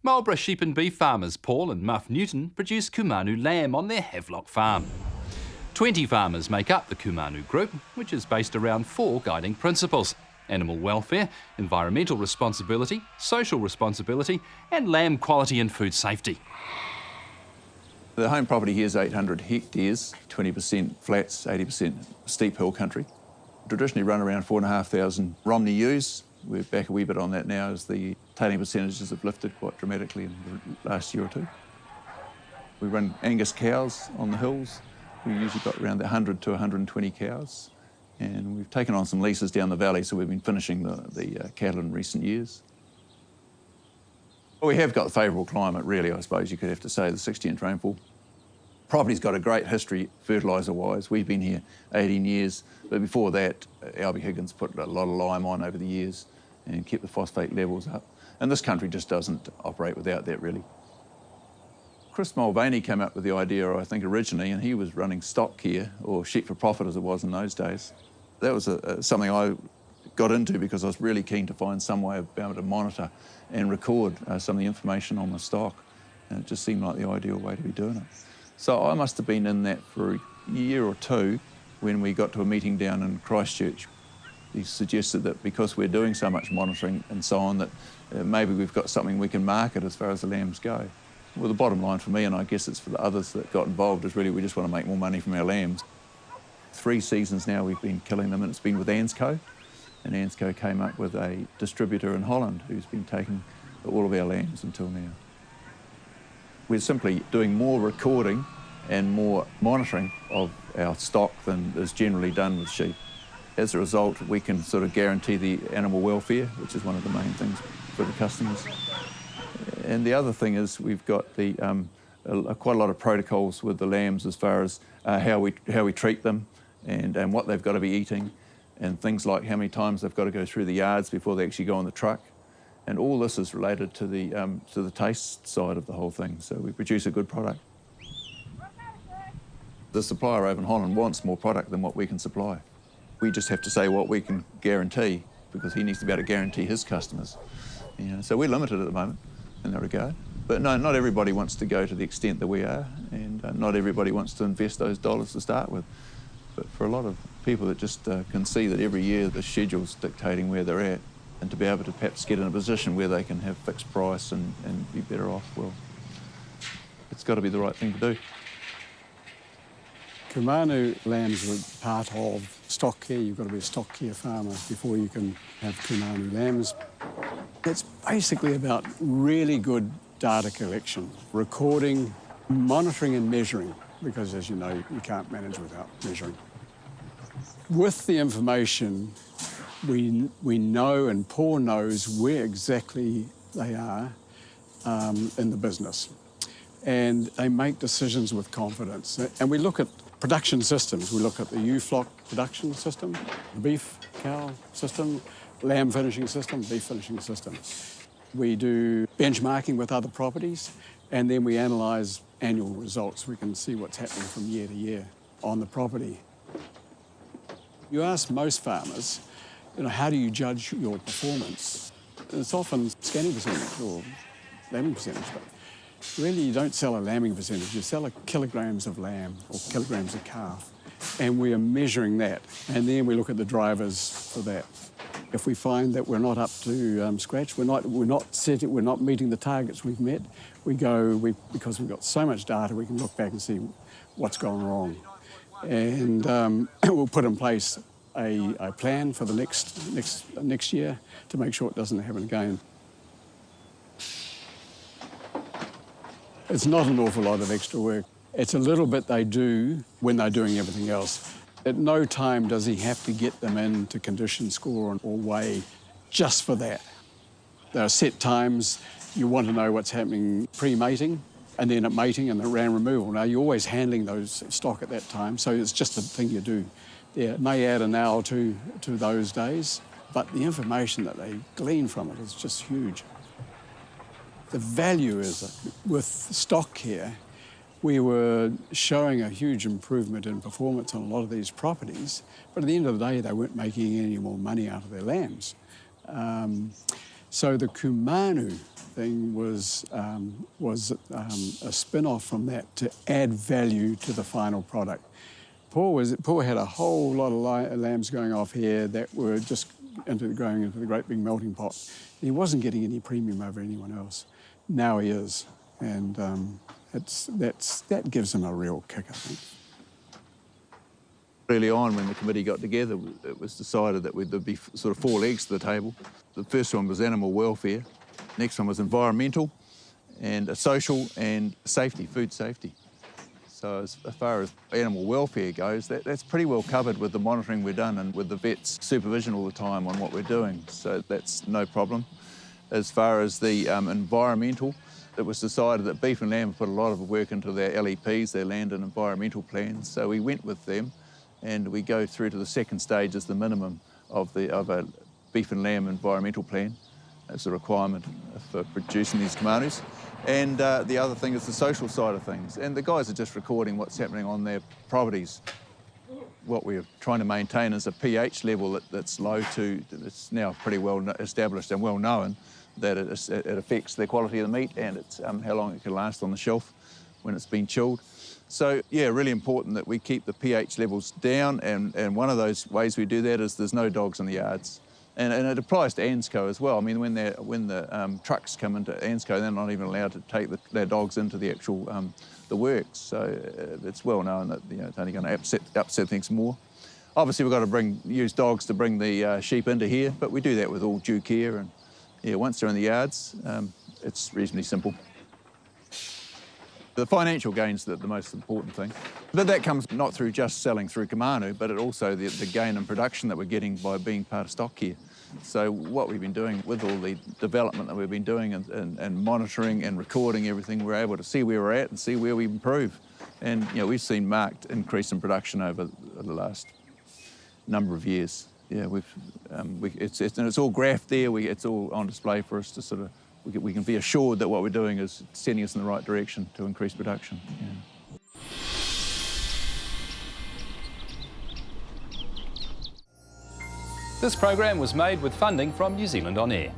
Marlborough sheep and beef farmers Paul and Muff Newton produce Kumanu Lamb on their Havelock farm. 20 farmers make up the Kumanu group, which is based around 4 guiding principles: animal welfare, environmental responsibility, social responsibility, and lamb quality and food safety. The home property here is 800 hectares, 20% flats, 80% steep hill country. Traditionally run around 4,500 Romney ewes. We're back a wee bit on that now as the tailing percentages have lifted quite dramatically in the last year or two. We run Angus cows on the hills. We've usually got around 100 to 120 cows. And we've taken on some leases down the valley, so we've been finishing the cattle in recent years. Well, we have got a favourable climate, really, I suppose you could have to say, the 60-inch rainfall. Property's got a great history, fertiliser-wise. We've been here 18 years, but before that, Albie Higgins put a lot of lime on over the years and kept the phosphate levels up. And this country just doesn't operate without that, really. Chris Mulvaney came up with the idea, I think, originally, and he was running stock here, or sheep for profit as it was in those days. That was something I got into because I was really keen to find some way of being able to monitor and record some of the information on the stock. And it just seemed like the ideal way to be doing it. So I must have been in that for a year or two when we got to a meeting down in Christchurch. He suggested that because we're doing so much monitoring and so on, that maybe we've got something we can market as far as the lambs go. Well, the bottom line for me, and I guess it's for the others that got involved, is really we just want to make more money from our lambs. 3 seasons now we've been killing them, and it's been with Ansco. And Ansco came up with a distributor in Holland who's been taking all of our lambs until now. We're simply doing more recording and more monitoring of our stock than is generally done with sheep. As a result, we can sort of guarantee the animal welfare, which is one of the main things for the customers. And the other thing is we've got the quite a lot of protocols with the lambs as far as how we treat them and what they've got to be eating, and things like how many times they've got to go through the yards before they actually go on the truck. And all this is related to the taste side of the whole thing, so we produce a good product. The supplier over in Holland wants more product than what we can supply. We just have to say what we can guarantee, because he needs to be able to guarantee his customers. You know, so we're limited at the moment in that regard. But no, not everybody wants to go to the extent that we are, and not everybody wants to invest those dollars to start with. But for a lot of people that just can see that every year the schedule's dictating where they're at, and to be able to perhaps get in a position where they can have fixed price and be better off, well, it's got to be the right thing to do. Kumanu lambs are part of stock care. You've got to be a stock care farmer before you can have Kumanu lambs. It's basically about really good data collection, recording, monitoring and measuring, because as you know, you can't manage without measuring. With the information, we know, and Paul knows where exactly they are in the business. And they make decisions with confidence. And we look at production systems. We look at the ewe flock production system, the beef cow system, lamb finishing system, beef finishing system. We do benchmarking with other properties, and then we analyse annual results. We can see what's happening from year to year on the property. You ask most farmers, you know, how do you judge your performance? It's often scanning percentage or lambing percentage, but really you don't sell a lambing percentage, you sell kilograms of lamb or kilograms of calf, and we are measuring that, and then we look at the drivers for that. If we find that we're not up to scratch, we're not meeting the targets we've met, because we've got so much data, we can look back and see what's gone wrong. And we'll put in place a plan for the next year to make sure it doesn't happen again. It's not an awful lot of extra work. It's a little bit they do when they're doing everything else. At no time does he have to get them in to condition, score or weigh just for that. There are set times. You want to know what's happening pre-mating and then at mating and the ram removal. Now, you're always handling those stock at that time, so it's just a thing you do. Yeah, it may add an hour or two to those days, but the information that they glean from it is just huge. The value is, with stock care, we were showing a huge improvement in performance on a lot of these properties, but at the end of the day, they weren't making any more money out of their lambs. So the Kumanu thing was a spin-off from that to add value to the final product. Paul had a whole lot of lambs going off here that were just going into the great big melting pot. He wasn't getting any premium over anyone else. Now he is, and that gives him a real kick, I think. Early on, when the committee got together, it was decided that there'd be sort of 4 legs to the table. The first one was animal welfare, next one was environmental, and social and safety, food safety. So as far as animal welfare goes, that's pretty well covered with the monitoring we've done and with the vets' supervision all the time on what we're doing, so that's no problem. As far as the environmental, it was decided that beef and lamb put a lot of work into their LEPs, their land and environmental plans, so we went with them and we go through to the second stage as the minimum of a beef and lamb environmental plan as a requirement for producing these Kumanus. And the other thing is the social side of things. And the guys are just recording what's happening on their properties. What we're trying to maintain is a pH level that's low to, it's now pretty well established and well known that it affects the quality of the meat and it's how long it can last on the shelf when it's been chilled. So, yeah, really important that we keep the pH levels down, and one of those ways we do that is there's no dogs in the yards. And it applies to ANZCO as well. I mean, when the trucks come into ANZCO, they're not even allowed to take their dogs into the actual the works. So it's well known that it's only going to upset things more. Obviously, we've got to use dogs to bring the sheep into here, but we do that with all due care. And yeah, once they're in the yards, it's reasonably simple. The financial gain's the most important thing. But that comes not through just selling through Kumanu, but also the gain in production that we're getting by being part of stock here. So what we've been doing with all the development that we've been doing and monitoring and recording everything, we're able to see where we're at and see where we improve. And we've seen marked increase in production over the last number of years. Yeah, it's all graphed there. It's all on display for us to sort of. We can be assured that what we're doing is sending us in the right direction to increase production. Yeah. This program was made with funding from New Zealand On Air.